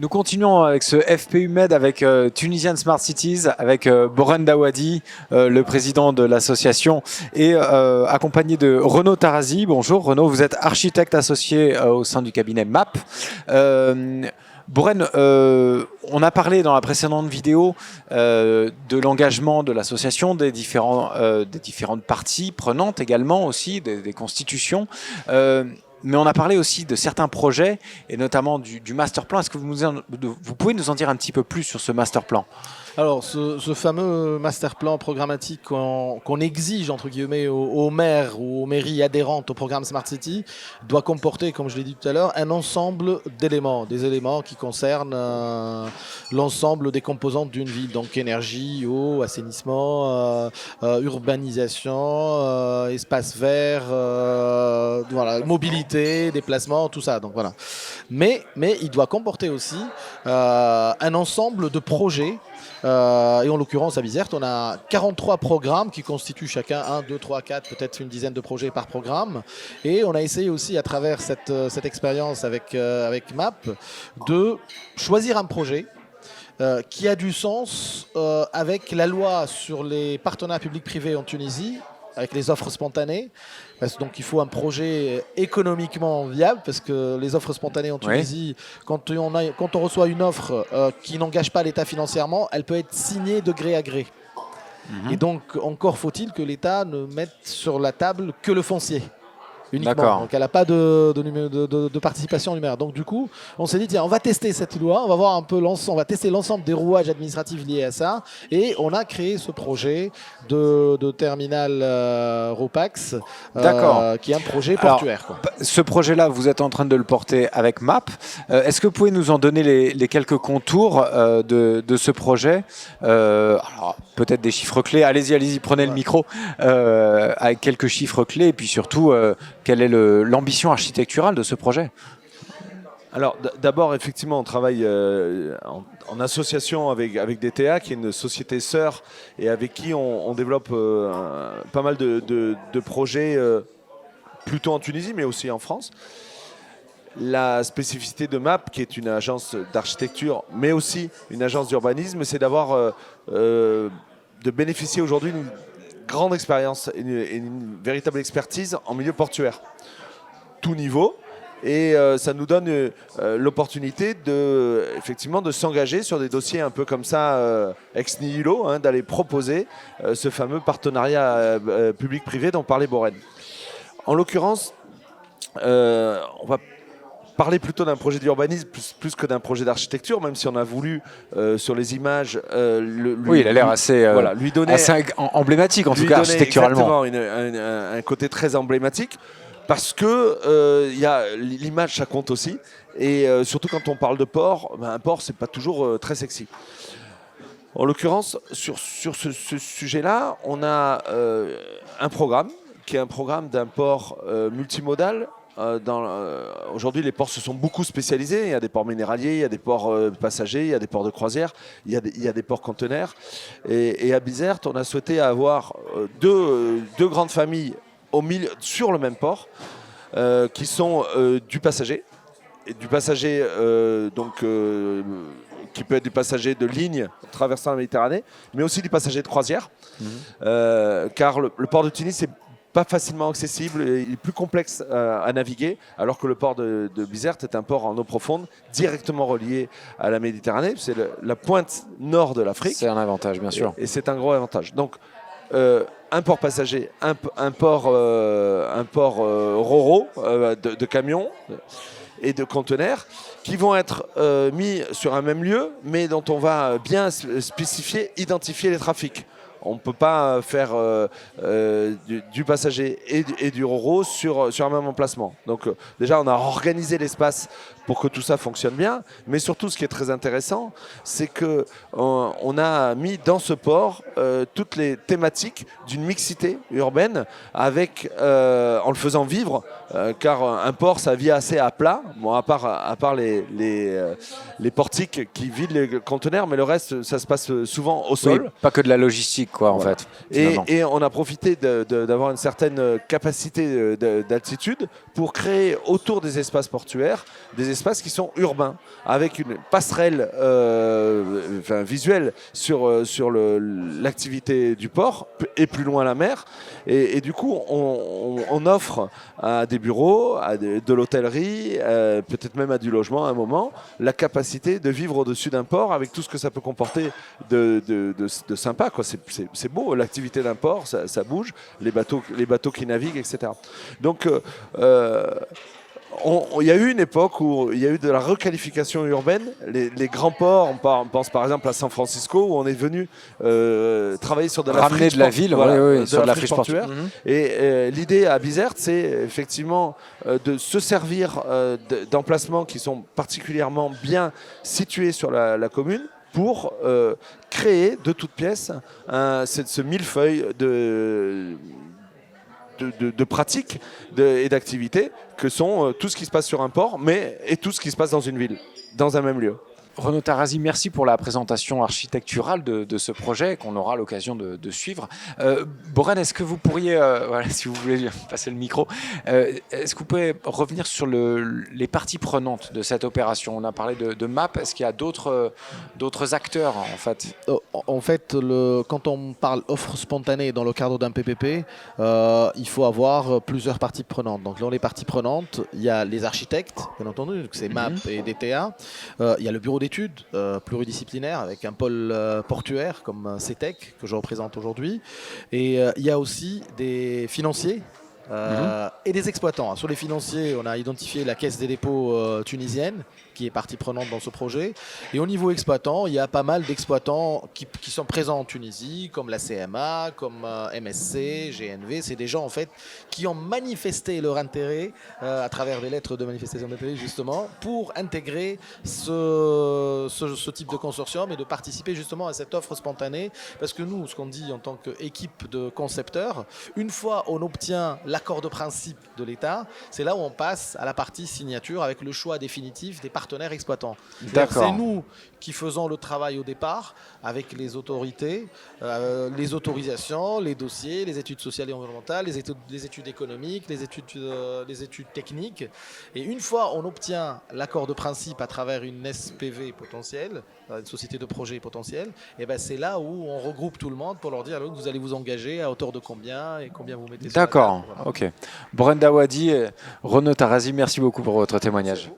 Nous continuons avec ce FPU Med avec Tunisian Smart Cities, avec Boren Dawadi, le président de l'association, et accompagné de Renaud Tarazi. Bonjour Renaud, vous êtes architecte associé au sein du cabinet MAP. Boren, on a parlé dans la précédente vidéo de l'engagement de l'association, des différentes parties prenantes également aussi, des constitutions. Mais on a parlé aussi de certains projets et notamment du master plan. Est-ce que vous pouvez nous en dire un petit peu plus sur ce master plan ? Alors, ce fameux master plan programmatique qu'on exige, entre guillemets, aux maires ou aux mairies adhérentes au programme Smart City, doit comporter, comme je l'ai dit tout à l'heure, un ensemble d'éléments, des éléments qui concernent l'ensemble des composantes d'une ville, donc énergie, eau, assainissement, urbanisation, espace vert, voilà, mobilité, déplacement, tout ça. Donc, voilà. Mais il doit comporter aussi un ensemble de projets. Et en l'occurrence à Bizerte, on a 43 programmes qui constituent chacun 1, 2, 3, 4, peut-être une dizaine de projets par programme. Et on a essayé aussi à travers cette expérience avec MAP de choisir un projet qui a du sens avec la loi sur les partenariats publics-privés en Tunisie, avec les offres spontanées. Donc il faut un projet économiquement viable parce que les offres spontanées en Tunisie, quand on reçoit une offre qui n'engage pas l'État financièrement, elle peut être signée de gré à gré. Et donc encore faut-il que l'État ne mette sur la table que le foncier. Uniquement. Donc elle n'a pas de participation numérique. Donc du coup, on s'est dit tiens, on va tester cette loi, on va voir un peu on va tester l'ensemble des rouages administratifs liés à ça, et on a créé ce projet de terminal Ropax, qui est un projet portuaire. Alors, ce projet-là, vous êtes en train de le porter avec MAP. Est-ce que vous pouvez nous en donner les quelques contours de ce projet? Alors peut-être des chiffres clés. Allez-y, prenez le micro avec quelques chiffres clés, et puis surtout quelle est l'ambition architecturale de ce projet? Alors d'abord, effectivement, on travaille en association avec DTA, qui est une société sœur, et avec qui on développe pas mal de projets, plutôt en Tunisie, mais aussi en France. La spécificité de MAP, qui est une agence d'architecture, mais aussi une agence d'urbanisme, c'est d'avoir de bénéficier aujourd'hui d'une grande expérience et une véritable expertise en milieu portuaire, tout niveau, et ça nous donne l'opportunité effectivement de s'engager sur des dossiers un peu comme ça, ex nihilo, d'aller proposer ce fameux partenariat public-privé dont parlait Boren. En l'occurrence, on va parler plutôt d'un projet d'urbanisme plus que d'un projet d'architecture, même si on a voulu, sur les images, il a l'air assez, lui donner, assez emblématique, en tout cas architecturalement. Exactement, un côté très emblématique, parce que l'image, ça compte aussi, et surtout quand on parle de port, un port, c'est pas toujours très sexy. En l'occurrence, sur ce sujet-là, on a un programme, qui est un programme d'un port multimodal. Aujourd'hui, les ports se sont beaucoup spécialisés. Il y a des ports minéraliers, il y a des ports passagers, il y a des ports de croisière, il y a des ports conteneurs. Et à Bizerte, on a souhaité avoir deux grandes familles sur le même port, qui sont du passager. Et du passager, qui peut être du passager de ligne traversant la Méditerranée, mais aussi du passager de croisière. Car le port de Tunis, c'est pas facilement accessible, il est plus complexe à naviguer, alors que le port de Bizerte est un port en eau profonde, directement relié à la Méditerranée. C'est la pointe nord de l'Afrique. C'est un avantage, bien sûr. Et c'est un gros avantage. Donc, un port passager, un port ro-ro de camions et de conteneurs, qui vont être mis sur un même lieu, mais dont on va bien identifier les trafics. On ne peut pas faire du passager et du ro-ro sur un même emplacement. Donc déjà, on a organisé l'espace pour que tout ça fonctionne bien. Mais surtout, ce qui est très intéressant, c'est qu'on a mis dans ce port toutes les thématiques d'une mixité urbaine, en le faisant vivre, car un port, ça vit assez à plat, bon, à part les portiques qui vident les conteneurs, mais le reste, ça se passe souvent au sol. Oui, pas que de la logistique, quoi, en fait. Et on a profité d'avoir une certaine capacité d'altitude pour créer autour des espaces portuaires des espaces qui sont urbains, avec une passerelle visuelle sur l'activité du port et plus loin la mer. Et du coup, on offre à des bureaux, à de l'hôtellerie, peut-être même à du logement à un moment, la capacité de vivre au-dessus d'un port avec tout ce que ça peut comporter de sympa, quoi. C'est beau, l'activité d'un port, ça bouge, les bateaux qui naviguent, etc. Donc, il y a eu une époque où il y a eu de la requalification urbaine. Les grands ports, on pense par exemple à San Francisco, où on est venu travailler sur de la ramener friche de la ville, voilà, sur de la friche friche portuaire. Et l'idée à Bizerte, c'est effectivement de se servir d'emplacements qui sont particulièrement bien situés sur la commune pour créer de toutes pièces ce millefeuille de pratiques et d'activités que sont tout ce qui se passe sur un port, et tout ce qui se passe dans une ville, dans un même lieu. Renaud Tarazi, merci pour la présentation architecturale de ce projet qu'on aura l'occasion de suivre. Borène, est-ce que vous pourriez, si vous voulez passer le micro, est-ce que vous pouvez revenir sur les parties prenantes de cette opération? On a parlé de MAP, est-ce qu'il y a d'autres acteurs en fait? En fait, quand on parle offre spontanée dans le cadre d'un PPP, il faut avoir plusieurs parties prenantes. Donc dans les parties prenantes, il y a les architectes, bien entendu, c'est MAP et DTA. Il y a le bureau d'études pluridisciplinaire avec un pôle portuaire comme CETEC que je représente aujourd'hui. Et il y a aussi des financiers et des exploitants. Sur les financiers, on a identifié la Caisse des dépôts tunisienne qui est partie prenante dans ce projet. Et au niveau exploitant, il y a pas mal d'exploitants qui sont présents en Tunisie, comme la CMA, comme MSC, GNV. C'est des gens en fait qui ont manifesté leur intérêt à travers des lettres de manifestation d'intérêt justement pour intégrer ce type de consortium et de participer justement à cette offre spontanée. Parce que nous, ce qu'on dit en tant qu'équipe de concepteurs, une fois on obtient l'accord de principe de l'État, c'est là où on passe à la partie signature avec le choix définitif des partenaires exploitants. C'est nous qui faisons le travail au départ avec les autorités, les autorisations, les dossiers, les études sociales et environnementales, les études économiques, les études techniques. Et une fois on obtient l'accord de principe à travers une SPV potentielle, une société de projet potentielle, et ben c'est là où on regroupe tout le monde pour leur dire alors, vous allez vous engager à hauteur de combien et combien vous mettez sur la table. D'accord, ok. Borène Dawadi, Renaud Tarazi, merci beaucoup pour votre témoignage.